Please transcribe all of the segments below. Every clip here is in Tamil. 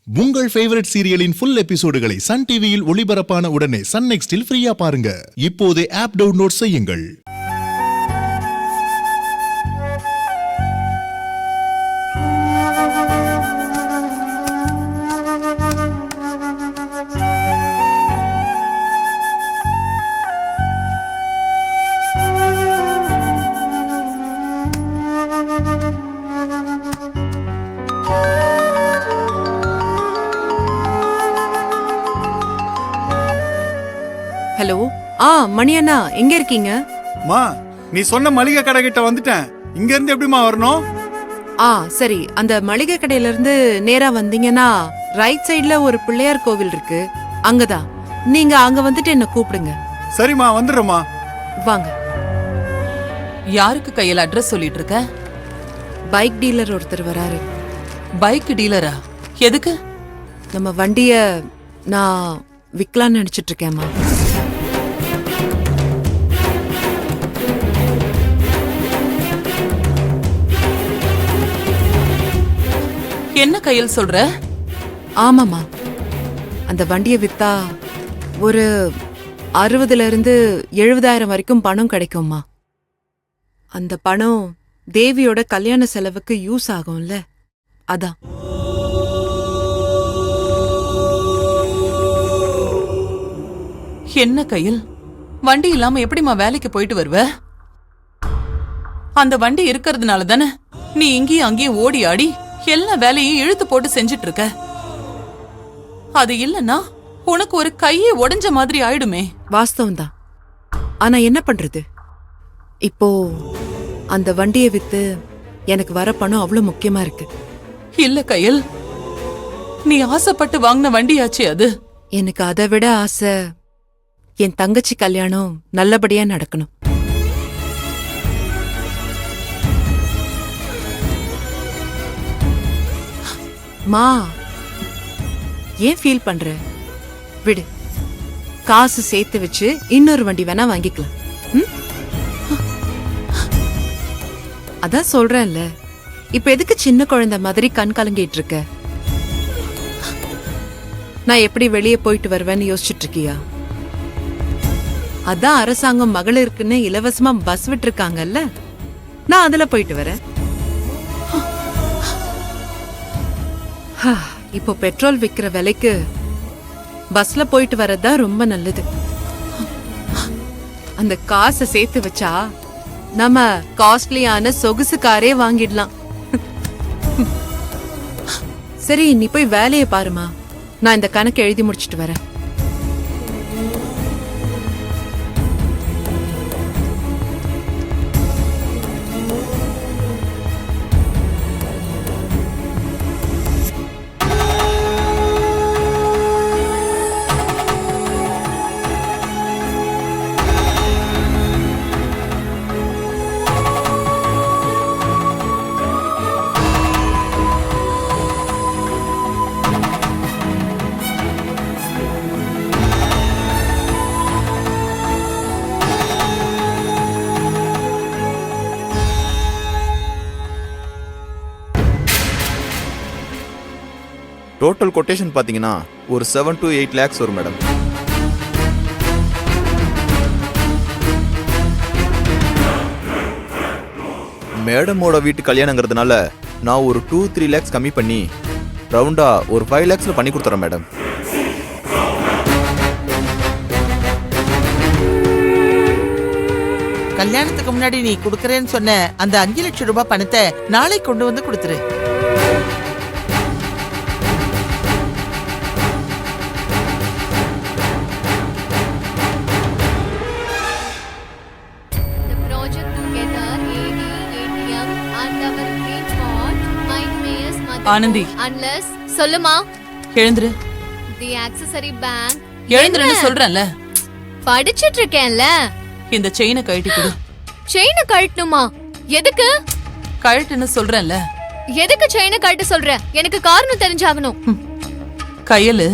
உங்கள் ஃபேவரட் சீரியலின் ஃபுல் எபிசோடுகளை சன் டிவியில் ஒளிபரப்பான உடனே சன் நெக்ஸ்டில் ஃப்ரீயா பாருங்க. இப்போதே ஆப் டவுன்லோட் செய்யுங்கள். ஹலோ, மணி அண்ணா எங்க இருக்கீங்க? மா, நீ சொன்ன மளிகை கடை கிட்ட வந்துட்டேன். இங்க இருந்து எப்படிமா வரணும்? சரி, அந்த மளிகை கடையில இருந்து நேரா வந்தீங்கன்னா ரைட் சைடுல ஒரு பிள்ளையார் கோவில் இருக்கு, அங்கதான். நீங்க அங்க வந்துட்டு என்ன கூப்பிடுங்க. சரிம்மா, வந்துடுறோமா. வாங்க. யாருக்கு கையில அட்ரஸ் சொல்லிட்டு இருக்க? பைக் டீலர் ஒருத்தர் வராரு. பைக் டீலரா? எதுக்கு? நம்ம வண்டிய நான் விக்கலான்னு நினைச்சிட்டு இருக்கேம்மா. என்ன கையில் சொல்ற? ஆமாமா, அந்த வண்டியை வித்தா ஒரு 60,000 இருந்து 70,000 வரைக்கும் பணம் கிடைக்கும்மா. அந்த பணம் தேவியோட கல்யாண செலவுக்கு யூஸ் ஆகும்ல, அதான். என்ன கையில், வண்டி இல்லாம எப்படிமா வேலைக்கு போயிட்டு வருவ? அந்த வண்டி இருக்கிறதுனால தானே நீ இங்கேயும் அங்கேயும் ஓடி ஆடி எல்லா வேலையும் இழுத்து போட்டு செஞ்சிட்டு இருக்க. அது இல்லன்னா உனக்கு ஒரு கையே உடைஞ்ச மாதிரி ஆயிடுமே. வாஸ்தவம் தான், ஆனா என்ன பண்றது? இப்போ அந்த வண்டியை வித்து எனக்கு வர பணம் அவ்வளவு முக்கியமா இருக்கு. இல்ல கையில், நீ ஆசைப்பட்டு வாங்கின வண்டியாச்சே அது. எனக்கு அதை விட ஆசை என் தங்கச்சி கல்யாணம் நல்லபடியா நடக்கணும். மா, ஏன் ஃபீல் பண்ற? விடு, காசு சேர்த்து வச்சு இன்னொரு வண்டி வேணா வாங்கிக்கலாம். அதான் சொல்றேன்ல, இப்ப எதுக்கு சின்ன குழந்தை மாதிரி கண் கலங்கிட்டு இருக்க? நான் எப்படி வெளியே போயிட்டு வருவேன்னு யோசிச்சுட்டு இருக்கியா? அதான் அரசாங்கம் மகளிருக்குன்னு இலவசமா பஸ் விட்டுருக்காங்கல்ல, நான் அதுல போயிட்டு வரேன். இப்போ பெட்ரோல் விக்கிற விலைக்கு பஸ்ல போயிட்டு வரதுதான் ரொம்ப நல்லது. அந்த காசை சேர்த்து வச்சா நம்ம காஸ்ட்லியான சொகுசு காரே வாங்கிடலாம். சரி, நீ போய் வேலையை பாருமா, நான் இந்த கணக்கு எழுதி முடிச்சிட்டு வரேன். டோட்டல் கொட்டேஷன் பார்த்தீங்கன்னா ஒரு 7 to 8 lakhs வரும் மேடம். மேடமோட வீட்டு கல்யாணங்கிறதுனால நான் ஒரு 2-3 lakhs கம்மி பண்ணி ரவுண்டா ஒரு 5 lakhsல பண்ணி கொடுத்துறேன் மேடம். கல்யாணத்துக்கு முன்னாடி நீ குடுக்கறேன்னு சொன்ன அந்த 5 லட்சம் ரூபாய் பணத்தை நாளை கொண்டு வந்து கொடுத்துரு. ஆனந்தி, சொல்லுமா. எழுந்துரு. தி ஆக்சஸரி பேங்க். எழுந்துருன்னு சொல்றேன்ல. படிச்சிட்டு இருக்கேன்ல. இந்த செயினை கழட்டி கொடு. செயினை கழட்டணுமா? எதுக்கு? கழட்டுன்னு சொல்றேன்ல. எதுக்கு செயினை கழட்ட சொல்ற? எனக்கு காரணம் தெரிஞ்சாகணும். கையலு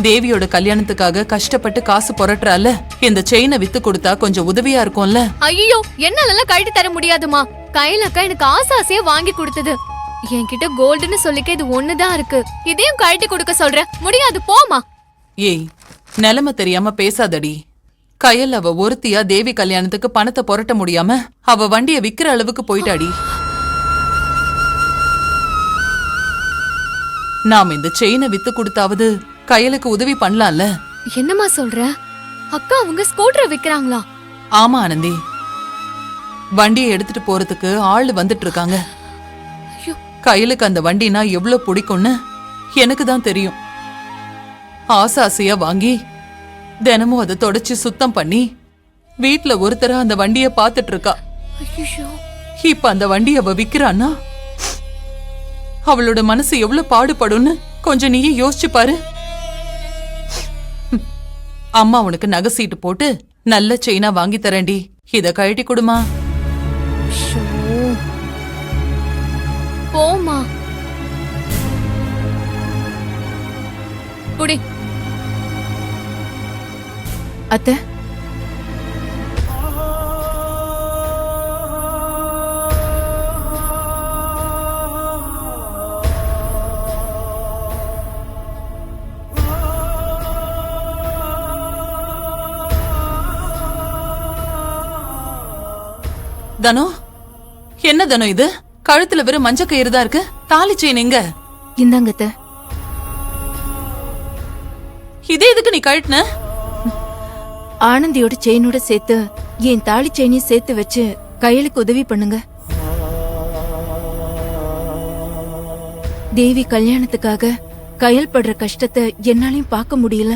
தேவியோட கல்யாணத்துக்காக கஷ்டப்பட்டு காசு புரட்டுறால, இந்த செயினை வித்து கொடுத்தா கொஞ்சம் உதவியா இருக்கும்ல. ஐயோ, என்னால கழட்டி தர முடியாதுமா. கையில அக்கா எனக்கு ஆசாசியா வாங்கி கொடுத்தது. என்கிட்ட கோல்டுன்னு சொல்லிக்க இது ஒண்ணுதான் இருக்கு. இதையும் கழட்டி கொடுக்க சொல்ற, முடியாது, போமா. ஏய், நிலைமை தெரியாம பேசாதடி. கயல் அவ ஒருத்தியா தேவி கல்யாணத்துக்கு பணத்தை புரட்ட முடியாம அவ வண்டிய விக்கிற அளவுக்கு போயிட்டாடி. நாம இந்த செயினை வித்து கொடுத்தாவது கயலுக்கு உதவி பண்ணலாம்ல. என்னம்மா சொல்ற? அக்கா அவங்க ஸ்கூட்டரை விக்கிறாங்களா? ஆமா ஆனந்தி, வண்டியை எடுத்துட்டு போறதுக்கு ஆள் வந்துட்டு இருக்காங்க. ஐயோ. கயலுக்கு அந்த வண்டினா எவ்வளவு பிடிக்கும்னு எனக்கு தான் தெரியும். ஆசாசையா வாங்கி தினமும் அதை தொடச்சு சுத்தம் பண்ணி வீட்ல ஒருத்தர அந்த வண்டிய பாத்துட்டு இருக்கா. ஐயோ. இப்ப அந்த வண்டிய அவ விக்கிறான்னா அவளோட மனசு எவ்வளவு பாடுபடும்னு கொஞ்சம் நீயே யோசிச்சு பாரு. அம்மா உனக்கு நகை சீட்டு போட்டு நல்ல செயினா வாங்கி தரேன்டி, இத கழட்டி கொடுமா. ஷோ. போமா. புடி. அத்தை, தனோ, என்ன தனோ இது? கழுத்துல வெறும் மஞ்ச கயிறு தான் இருக்கு, தாலி செயின் எங்க? இந்தாங்க அத்தை. இதே எதுக்கு நீ கழட்டின? ஆனந்தியோட செயினோட சேர்த்து என் தாலி செயினையும் சேர்த்து வச்சு கயலுக்கு உதவி பண்ணுங்க. தேவி கல்யாணத்துக்காக கயல் படுற கஷ்டத்தை என்னாலையும் பார்க்க முடியல.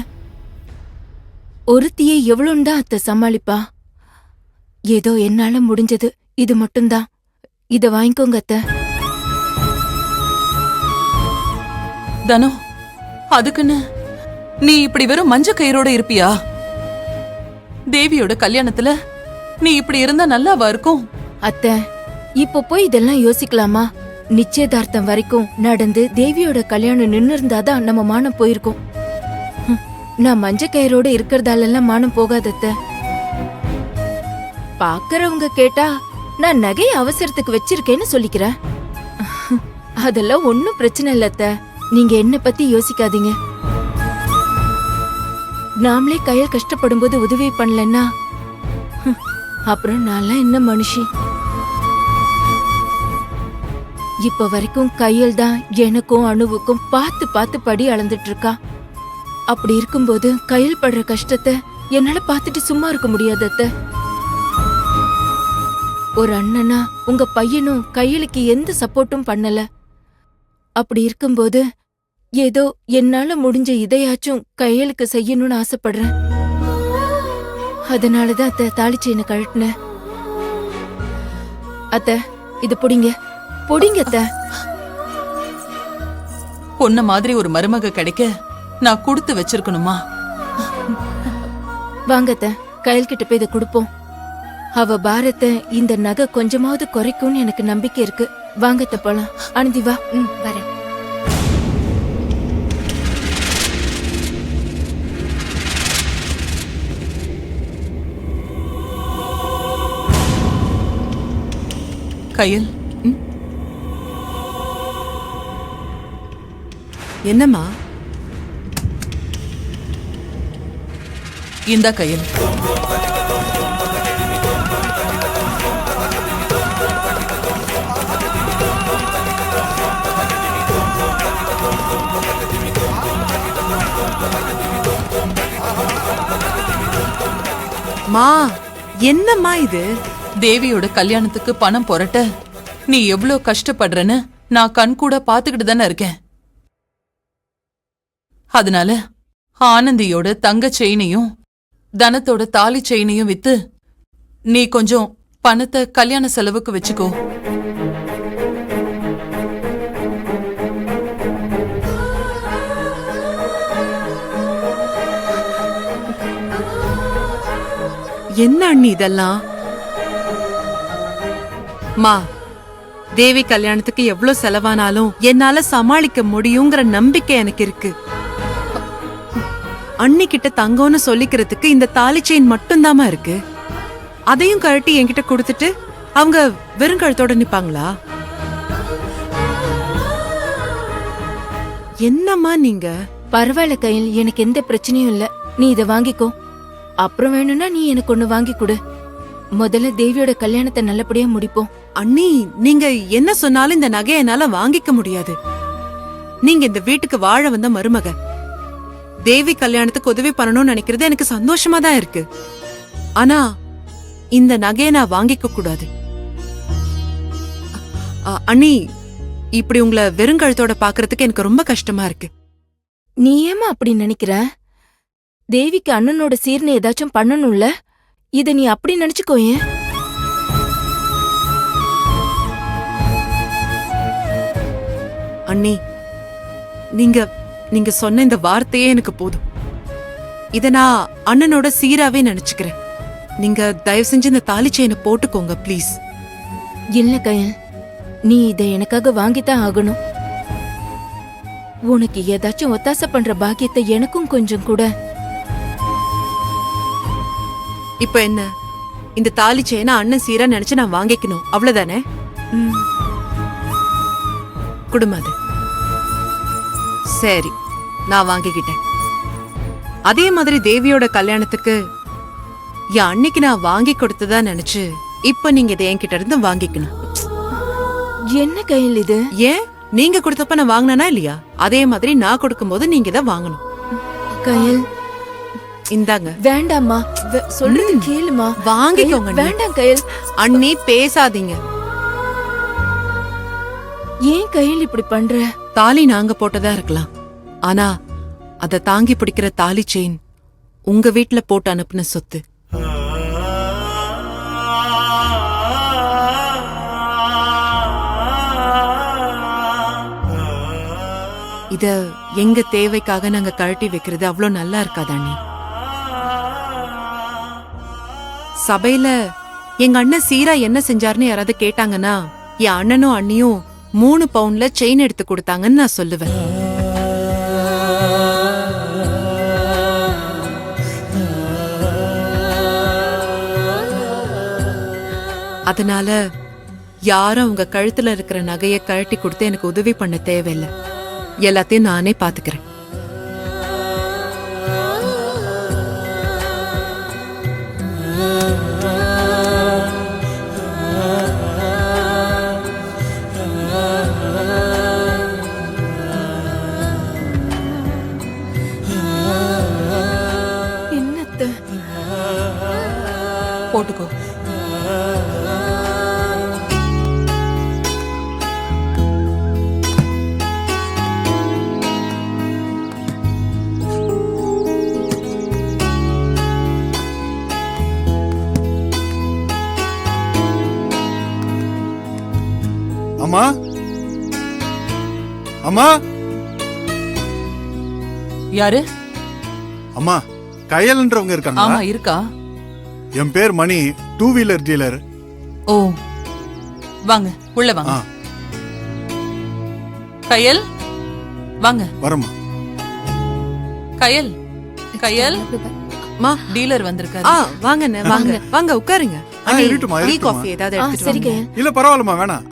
ஒருத்தியே எவ்வளோன்னு தான் அத்தை சமாளிப்பா. ஏதோ என்னால முடிஞ்சது இது மட்டும்தான். இத வாங்கிக்கோங்க அத்தை. தனோ, அதுக்குன்னு நீ இப்படி வெறும் மஞ்ச கயிறோட இருப்பியா? தேவியோட கல்யாணத்துல நீ இப்படி இருந்தா நல்லாவா இருக்கும்? அத்தை, இப்ப போய் இதெல்லாம் யோசிக்கலாமா? நிச்சயதார்த்தம் வரைக்கும் நடந்து தேவியோட கல்யாணம் நின்னு இருந்தாதான் நம்ம மானம் போயிருக்கும். நான் மஞ்ச கயிறோட இருக்கிறதாலெல்லாம் மானம் போகாத அத்தை. பாக்குறவங்க கேட்டா நான் நகையை அவசரத்துக்கு வச்சிருக்கேன்னு சொல்லிக்கிறேன். அதெல்லாம் ஒன்னும் பிரச்சனை இல்ல அத்தை. நீங்க என்ன பத்தி யோசிக்காதீங்க. நாமளே கயல் கஷ்டப்படும் போது உதவி பண்ணலன்னா அப்புறம் நான்லாம் என்ன மனுஷி? இப்ப வரைக்கும் கையல் தான் எனக்கும் அணுவுக்கும் பார்த்து பார்த்து படி அளந்துட்டு இருக்கா. அப்படி இருக்கும்போது கையல் படுற கஷ்டத்தை என்னால பார்த்துட்டு சும்மா இருக்க முடியாது அத்தை. ஒரு அண்ணனா உங்க பையனும் கையலுக்கு எந்த சப்போர்ட்டும் பண்ணல. அப்படி இருக்கும்போது ஏதோ என்னால முடிஞ்ச இதையாச்சும் கையலுக்கு செய்யணும்னு ஆசைப்படுறேன். அதனாலதான் அத்தை தாலி செயினை கழட்டினேன். அத்தை, இது புடிங்க புடிங்க அத்தை. பொண்ண மாதிரி ஒரு மருமக கிடைக்க நான் கொடுத்து வச்சிருக்கணுமா? வாங்க அத்தை, கையல் கிட்ட போய் இதை கொடுப்போம். அவ பாரத்தை இந்த நகை கொஞ்சமாவது குறைக்கும்னு எனக்கு நம்பிக்கை இருக்கு. வாங்க அத்தை போலாம். ஆனந்தி வா. வரேன். கயல், என்னம்மா? இந்தா கயல். மா, என்னம்மா இது? தேவியோட கல்யாணத்துக்கு பணம் புரட்ட நீ எவ்வளவு கஷ்டப்படுறன்னு நான் கண் கூட பாத்துக்கிட்டு தானே இருக்கேன். அதனால ஆனந்தியோட தங்க செயினையும் தனத்தோட தாலி செயினையும் வித்து நீ கொஞ்சம் பணத்தை கல்யாண செலவுக்கு வச்சுக்கோ. என்ன அண்ணி இதெல்லாம்? மா, தேவி கல்யாணத்துக்கு எவ்வளவு செலவானாலும் என்னால சமாளிக்க முடியுங்கிற நம்பிக்கை எனக்கு இருக்கு. அண்ணி கிட்ட தங்கம்னு சொல்லிக்கிறதுக்கு இந்த தாலி செயின் மட்டும்தாமா இருக்கு. அதையும் கழட்டி என்கிட்ட கொடுத்துட்டு அவங்க வெறுங்கழுத்தோட நிப்பாங்களா? என்னம்மா நீங்க? பரவாயில்ல கையில், எனக்கு எந்த பிரச்சனையும் இல்ல. நீ இத வாங்கிக்கோ. அப்புறம் வேணும்னா நீ எனக்கு ஒண்ணு வாங்கி கொடு. முதல்ல தேவியோட கல்யாணத்தை நல்லபடியா முடிப்போம். அண்ணி, நீங்க என்ன சொன்னாலும் இந்த நகையை என்னால வாங்கிக்க முடியாது. நீங்க இந்த வீட்டுக்கு வாழ வந்த மருமக. தேவி கல்யாணத்துக்கு உதவி பண்ணணும்னு நினைக்கிறது எனக்கு சந்தோஷமா தான் இருக்கு. ஆனா இந்த நகையை நான் வாங்கிக்க கூடாது. அண்ணி, இப்படி உங்களை வெறுங்கழுத்தோட பாக்குறதுக்கு எனக்கு ரொம்ப கஷ்டமா இருக்கு. நீ ஏமா அப்படி நினைக்கிற? தேவிக்கு அண்ணனோட சீர்னு ஏதாச்சும் பண்ணணும்ல, இத நீ அப்படி நினைச்சுக்கோயேன். அண்ணி, நீங்க சொன்ன இந்த வார்த்தையே எனக்கு போதும். இத நான் அண்ணனோட சீராவே நினைச்சுக்கிறேன். நீங்க தயவு செஞ்சு இந்த தாலி செயினை போட்டுக்கோங்க ப்ளீஸ். இல்ல கயல், நீ இத எனக்காக வாங்கித்தான் ஆகணும். உனக்கு ஏதாச்சும் ஒத்தாசை பண்ற பாக்கியத்தை எனக்கும் கொஞ்சம் கூட. இப்ப என்ன, இந்த தாலி செயினை அண்ணன் சீரா நினைச்சு நான் வாங்கிக்கணும், அவ்வளவுதானே? குடும்பது சரி, நான் வாங்கிக்கிட்டேன். அதே மாதிரி தேவியோட கல்யாணத்துக்கு என் அன்னைக்கு நான் வாங்கி கொடுத்ததா நினைச்சு இப்ப நீங்க இதை என்கிட்ட இருந்து வாங்கிக்கணும். என்ன கையில் இது? ஏன், நீங்க கொடுத்தப்ப நான் வாங்கினா இல்லையா? அதே மாதிரி நான் கொடுக்கும்போது நீங்க இதை வாங்கணும். கையில், இந்தாங்க. வேண்டாம்மா, சொல்றது கேளுமா. வாங்கிக்கோங்க. வேண்டாம் கையில். அண்ணி பேசாதீங்க. ஏன் கையில் இப்படி பண்ற? தாலி நாங்க போட்டதா இருக்கலாம், ஆனா அத தாங்கி பிடிக்கிற தாலி செயின் உங்க வீட்டுல போட்டு அனுப்புன சொத்து. இத எங்க தேவைக்காக நாங்க கழட்டி வைக்கிறது அவ்வளவு நல்லா இருக்காதா அண்ணி? சபையில எங்க அண்ணன் சீரா என்ன செஞ்சாருன்னு யாராவது கேட்டாங்கன்னா என் அண்ணனும் அண்ணியும் 3 பவுண்ட்ல செயின் எடுத்து கொடுத்தாங்கன்னு நான் சொல்லுவேன். அதனால யாரும் உங்க கழுத்துல இருக்கிற நகையை கழட்டி கொடுத்து எனக்கு உதவி பண்ண தேவையில்லை. எல்லாத்தையும் நானே பாத்துக்கிறேன். என்னத்த போட்டுக்கோ. அம்மா, அம்மா, யாரு? அம்மா, கையல்ன்றவங்க இருக்காங்க. ஆமா, இருக்கா. என் பேர் மணி, 2 வீலர் டீலர். ஓ, வாங்க உள்ள வாங்க. கயல், வாங்க. வரமா. கயல், மா, டீலர் வந்திருக்காரு. வாங்கண்ணே, வாங்க வாங்க, உட்காருங்க. அண்ணி, இருக்கட்டுமா, டீ இருக்கட்டுமா. காஃபி ஏதாவது எடுத்துட்டு சரி வாங்க. கையில். இல்ல பரவாயில்லமா, வேணாம்.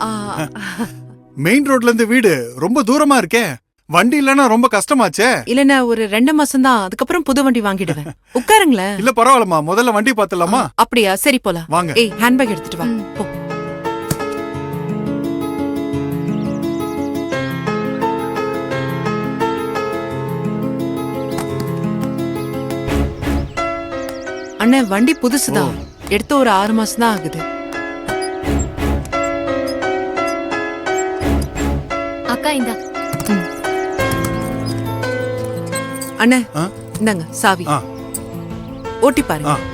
மெயின் ரோட்ல இருந்து வீடு ரொம்ப தூரமா இருக்கே, வண்டி இல்லனா ரொம்ப கஷ்டமாச்சே. இல்லன்னா ஒரு 2 மாசம் தான், அதுக்கப்புறம் புது வண்டி வாங்கிடுவேன். உட்காருங்களேன். இல்ல பரவாயில்லமா, முதல்ல வண்டி பாத்துலாமா? அப்படியா? சரி போலாம். வாங்க. ஏய், ஹேண்ட்பேக் எடுத்துட்டு வா. போ. அண்ணே, வண்டி புதுசுதான், எடுத்து ஒரு 6 மாசம் தான் ஆகுது. அக்கா இந்தா. அண்ணே, ஆ? இந்தாங்க சாவி. ஆ. ஓட்டி பாருங்க. ஆ.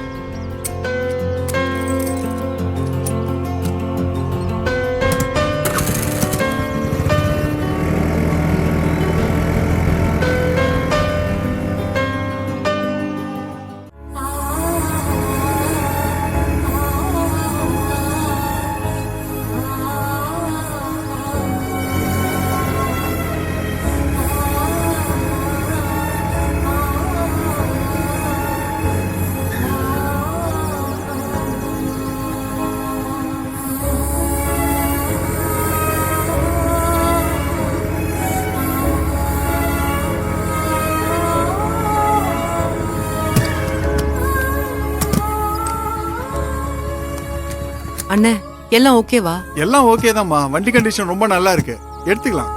அண்ணே எல்லாம் ஓகேவா? எல்லாம் ஓகே தான்மா, வண்டி கண்டிஷன் ரொம்ப நல்லா இருக்கு, எடுத்துக்கலாம்.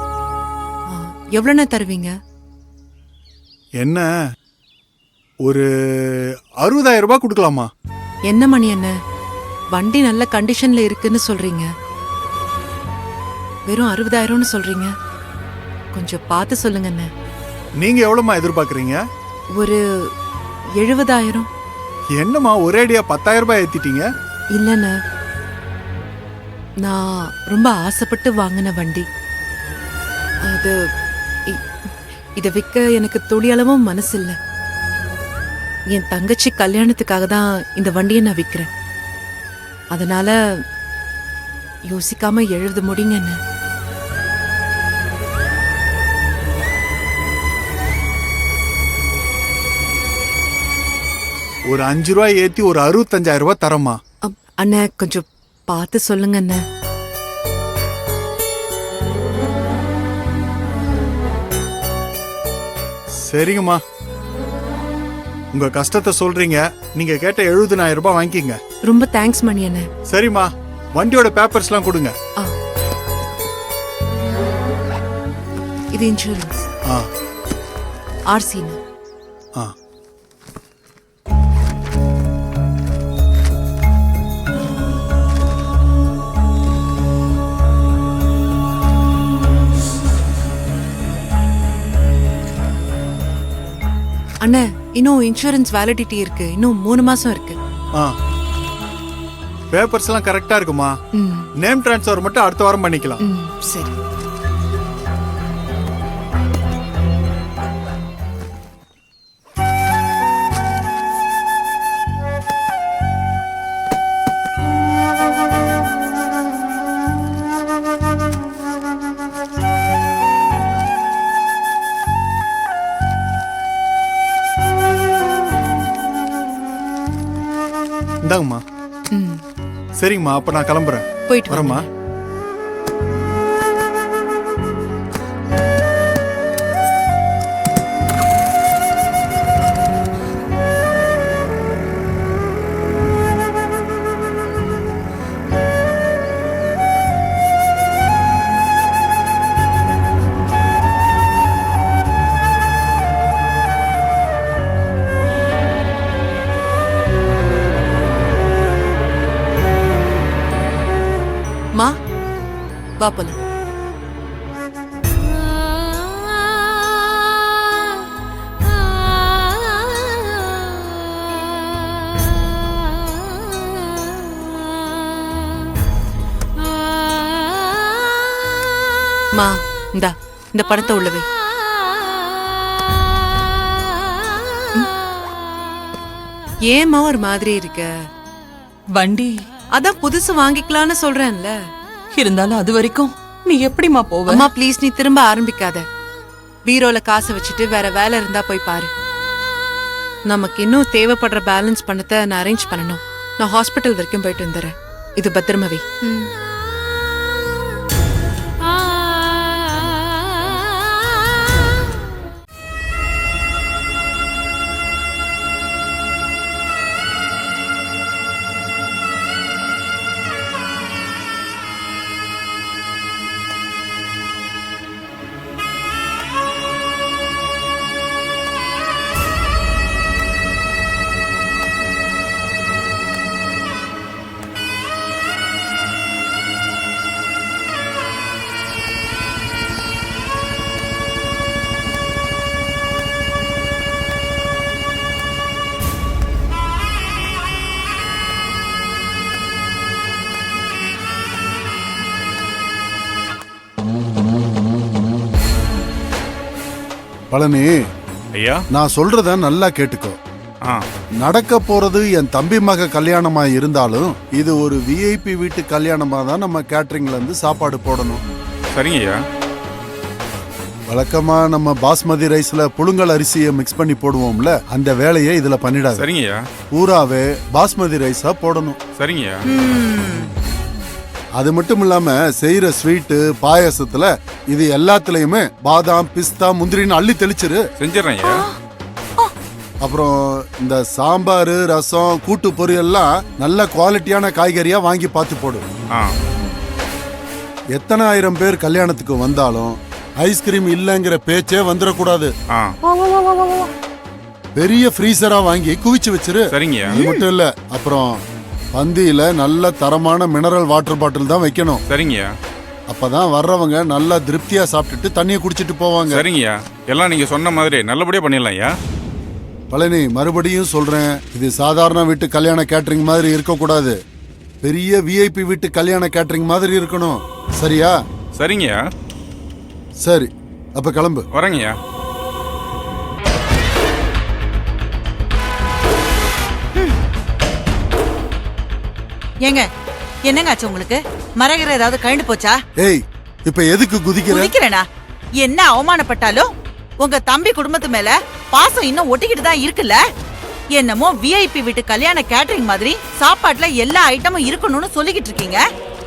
எவ்வளவுண்ணே தருவீங்க? என்ன ஒரு 60,000 ரூபாய் கொடுக்கலாமா? என்ன மணி அண்ணே, வண்டி நல்ல கண்டிஷன்ல இருக்குன்னு சொல்றீங்க, வெறும் 60,000ன்னு சொல்றீங்க. கொஞ்சம் பார்த்து சொல்லுங்க அண்ணே. நீங்க எவ்வளவுமா எதிர்பார்க்கறீங்க? ஒரு 70,000. என்னம்மா ஒரேடியா 10,000 ரூபாய் ஏத்திட்டீங்க? இல்லண்ணே, நான் ரொம்ப ஆசைப்பட்டு வாங்கின வண்டி அது. இத விற்க எனக்கு துளியளவும் மனசு இல்ல. என் தங்கச்சி கல்யாணத்துக்காக தான் இந்த வண்டியை நான் விற்கிறேன். அதனால யோசிக்காம 70 முடிங்க என்ன. ஒரு 5 ரூபாய் ஏத்தி ஒரு 65,000 ரூபாய் தரமா? அண்ணா கொஞ்சம் பார்த்து சொல்லுங்க அண்ணா. சரிங்கம்மா, உங்க கஷ்டத்தை சொல்றீங்க, நீங்க கேட்ட 70,000 ரூபாய் வாங்கிக்கிங்க. ரொம்ப தேங்க்ஸ் மணி அண்ணா. சரிம்மா, வண்டியோட பேப்பர்ஸ்லாம் கொடுங்க. இது இன்சூரன்ஸ், ஆ ஆர்சி. ஆ அண்ணா இன்னும் இன்சூரன்ஸ் வேலிடிட்டி இருக்கு, இன்னும் 3 மாசம் இருக்கு. ஆ பேப்பர்ஸ் எல்லாம் கரெக்டா இருக்குமா? ம், நேம் டிரான்ஸ்ஃபர் மட்டும் அடுத்த வாரம் பண்ணிக்கலாம். ம், சரி. இந்தாங்கம்மா. ம், சரிங்கம்மா, அப்ப நான் கிளம்புறேன். போயிட்டு வரேம்மா. வரேம்மா. மா வா போலாம். மா இந்தா இந்த படத்தை உள்ளவே. ஏம்மா ஒரு மாதிரி இருக்க? வண்டி அதான் புதுசு வாங்கிக்கலாம்னு சொல்றேன்ல. இருந்தாலும் அது வரைக்கும் நீ எப்படிமா போவ? அம்மா ப்ளீஸ், நீ திரும்ப ஆரம்பிக்காத. பீரோல காசை வச்சுட்டு வேற வேலை இருந்தா போய் பாரு. நமக்கு இன்னும் தேவைப்படுற பேலன்ஸ் பணத்தை நான் அரேஞ்ச் பண்ணணும். நான் ஹாஸ்பிட்டல் வரைக்கும் போயிட்டு வந்துடுறேன். இது பத்திரமாவே. பழனி ஐயா, நான் சொல்றத நல்லா கேட்டுக்கோ. நடக்க போறது என் தம்பி மக கல்யாணமா இருந்தாலும் இது ஒரு விஐபி வீட்டு கல்யாணமா தான் நம்ம கேட்டரிங்ல இருந்து சாப்பாடு போடணும். சரிங்க ஐயா. வழக்கமா நம்ம பாஸ்மதி ரைஸ்ல புழுங்கல் அரிசியை மிக்ஸ் பண்ணி போடுவோம்ல, அந்த வேலையை இதுல பண்ணிடாது. சரிங்க ஐயா. பூராவே பாஸ்மதி ரைஸா போடணும். சரிங்க ஐயா. அது மட்டும் இல்லாம செய்யற ஸ்வீட்டு பாயாசத்துல இது எல்லாத்துலயுமே பாதாம் பிஸ்தா முந்திரின்னு அள்ளி தெளிச்சிரு. செஞ்சிடறேன் ஐயா. அப்புறம் இந்த சாம்பார் ரசம் கூட்டு பொரியல்லாம் நல்ல குவாலிட்டியான காய்கறியா வாங்கி பார்த்து போடு. ஆ எத்தனை ஆயிரம் பேர் கல்யாணத்துக்கு வந்தாலும் ஐஸ்கிரீம் இல்லைங்கிற பேச்சே வந்துடக்கூடாது. ஆ பெரிய ஃப்ரீசரா வாங்கி குவிச்சு வச்சிரு. சரிங்கய்யா. அது மட்டும் இல்ல, அப்புறம் பந்தியில நல்ல தரமான மினரல் வாட்டர் பாட்டில் தான் வைக்கணும். சரிங்கய்யா. அப்பதான் வர்றவங்க நல்லா திருப்தியா சாப்பிட்டுட்டு தண்ணியை குடிச்சிட்டு போவாங்க. சரிங்கய்யா, எல்லாம் நீங்க சொன்ன மாதிரி நல்லபடியா பண்ணிடலாம் ஐயா. பழனி, மறுபடியும் சொல்றேன், இது சாதாரண வீட்டு கல்யாண கேட்டரிங் மாதிரி இருக்கக்கூடாது. பெரிய விஐபி வீட்டு கல்யாண கேட்டரிங் மாதிரி இருக்கணும். சரியா? சரிங்கய்யா. சரி, அப்ப கிளம்பு. வரேங்கய்யா. ஏங்க, என்னங்க ஆச்சு உங்களுக்கு? மரகிற ஏதாவது கழண்டு போச்சா? ஏய், இப்ப எதுக்கு குதிக்கிற? குதிக்கிறேனா? என்ன அவமானப்பட்டாலும் உங்க தம்பி குடும்பத்து மேல பாசம் இன்னும் ஒட்டிக்கிட்டு தான் இருக்குல்ல. என்னமோ விஐபி வீட்டு கல்யாண கேட்டரிங் மாதிரி சாப்பாட்டுல எல்லா ஐட்டமும் இருக்கணும்னு சொல்லிக்கிட்டு இருக்கீங்க.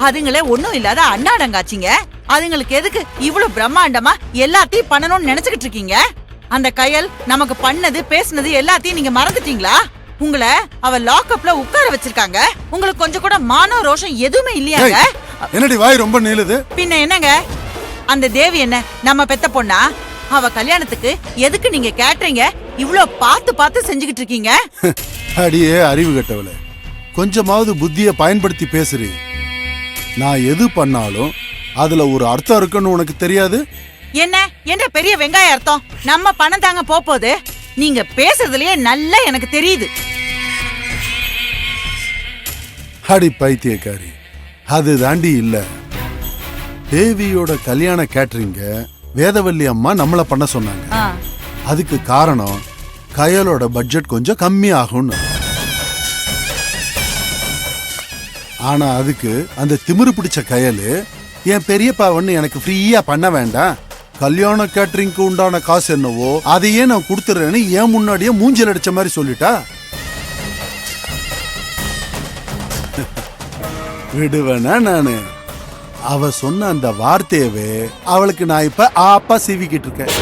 அதுங்களே ஒண்ணும் இல்லாத அண்ணாடங்காச்சிங்க. அதுங்களுக்கு எதுக்கு இவ்வளவு பிரம்மாண்டமா எல்லாத்தையும் பண்ணணும்னு நினைச்சுக்கிட்டு இருக்கீங்க? அந்த கயல் நமக்கு பண்ணது பேசுனது எல்லாத்தையும் நீங்க மறந்துட்டீங்களா? உங்களை அவ லாக்அப்ல உட்கார வச்சிருக்காங்க. உங்களுக்கு கொஞ்சம் கூட மான ரோஷம் எதுவுமே இல்லையாங்க? என்னடி வாய் ரொம்ப நீளுது? பின்ன என்னங்க, அந்த தேவி என்ன நம்ம பெத்த பொண்ணா? அவ கல்யாணத்துக்கு எதுக்கு நீங்க கேட்டறீங்க? இவ்ளோ பார்த்து பார்த்து செஞ்சுக்கிட்டு இருக்கீங்க. அடியே அறிவு கட்டவளே, கொஞ்சமாவது புத்திய பயன்படுத்தி பேசுறீ. நான் எது பண்ணாலும் அதுல ஒரு அர்த்தம் இருக்குன்னு உனக்கு தெரியாது? என்ன பெரிய வெங்காய அர்த்தம்? நம்ம பணம் தாங்க போகுது. நீங்க பேசுறதுலயே நல்லா எனக்கு தெரியுது. அடி பைத்தியக்காரி, அது தாண்டி இல்ல. தேவியோட கல்யாண கேட்டரிங்க வேதவல்லி அம்மா நம்மள பண்ண சொன்னாங்க. அதுக்கு காரணம் கயலோட பட்ஜெட் கொஞ்சம் கம்மி ஆகும்னு. ஆனா அதுக்கு அந்த திமிரு பிடிச்ச கயலு, என் பெரியப்பா ஒண்ணு எனக்கு ஃப்ரீயா பண்ண வேண்டாம், கல்யாண கேட்டரிங்க்கு உண்டான காசு என்னவோ அதையே நான் கொடுத்துறேன்னு ஏன் முன்னாடியே மூஞ்சில் அடிச்ச மாதிரி சொல்லிட்டா. விடுவேனா நானு? அவ சொன்ன அந்த வார்த்தையவே அவளுக்கு நான் இப்ப ஆப்பா சீவிக்கிட்டு இருக்கேன்.